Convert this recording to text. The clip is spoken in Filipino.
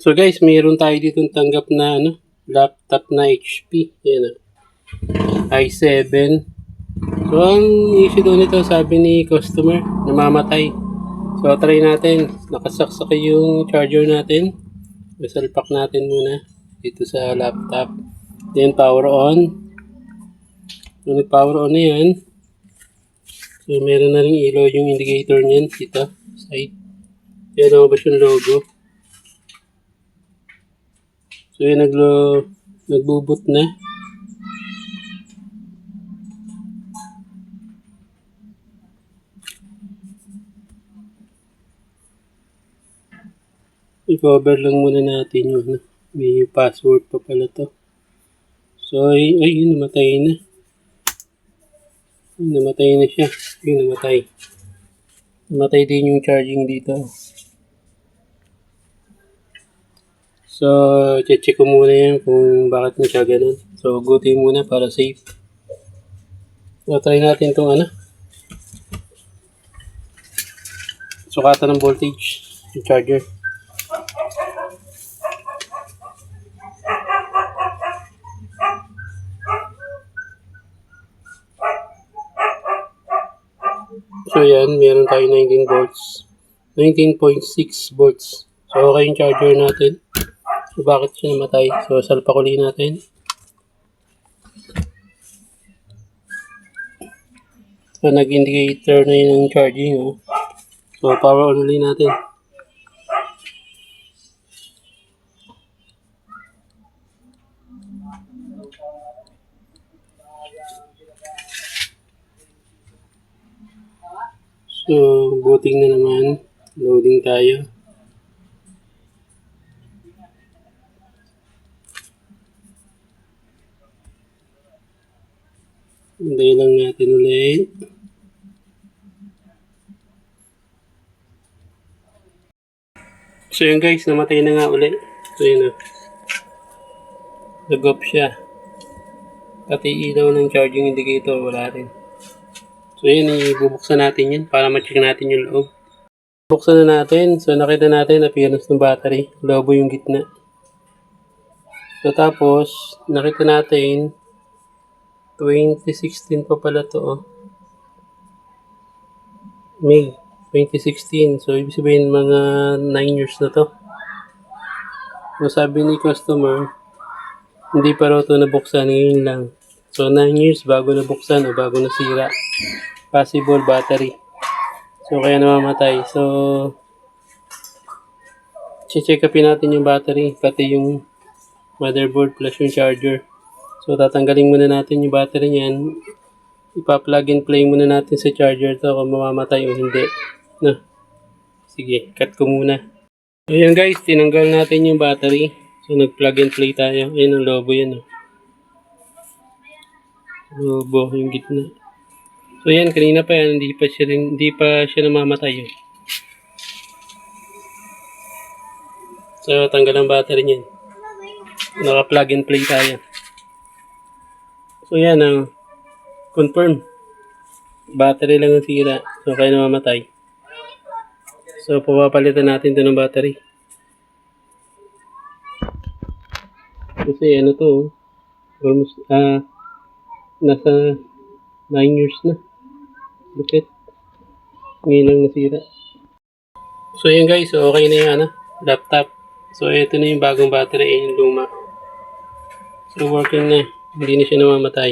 So guys, mayroon tayo dito tanggap na laptop na HP. Yan i7. So ang issue doon nito, sabi ni customer, namamatay. So try natin. Nakasaksak yung charger natin. Isalpak natin muna dito sa laptop. Then power on. So nag-power on na yan. So meron na rin ilaw yung indicator niyan dito. Side. Yan lumabas yung logo. So yun, nagbo-boot na. I-cover lang muna natin yung may password pa pala to. So ay yun, namatay na. Namatay na siya. Yun, namatay. Namatay din yung charging dito. So, check ko muna yan kung bakit na siya ganun. So, gutin muna para safe. So, try natin itong sukatan ng voltage yung charger. So, yan. Meron tayo 19 volts. 19.6 volts. So, okay yung charger natin. So, bakit siya namatay? So, salpak ulit natin. So, nag-indicator na yun ng charging. Oh. So, power on ulit natin. So, booting na naman. Loading tayo. Hintayin lang natin ulit. So yun guys, namatay na nga ulit. So yun nag-off siya. Pati ilaw ng charging indicator wala rin. So yun, ibubuksan natin yun para ma-check natin yung loob. Buksan na natin. So nakita natin appearance ng battery. Lobo yung gitna. So tapos, nakita natin 2016 pa pala to. May 2016. So ibig sabihin mga 9 years na to. So sabi ni customer, hindi pa raw ito nabuksan, ngayon lang. So 9 years bago nabuksan o bago nasira. Possible battery. So kaya namamatay. So check upin natin yung battery, pati yung motherboard plus yung charger. So tatanggalin muna natin yung battery niyan. Ipa-plug and play muna natin sa charger to kung mamamatay o hindi. Sige, cut ko muna. Ayan guys, tinanggal natin yung battery. So nag-plug and play tayo. Ayan ang lobo yan. Lobo yung gitna. So yan, kanina pa yan, hindi pa siya namamatay. So tanggal ang battery niyan. Naka-plug and play tayo. So yan, confirm. Battery lang ang sira. So kaya namamatay. So papapalitan natin ito ng battery. Kasi to, almost nasa 9 years na. Look at. Ngayon lang nasira. So yun guys, so okay na yung laptop. So ito na yung bagong battery, yung luma. So working na, hindi na siya namamatay.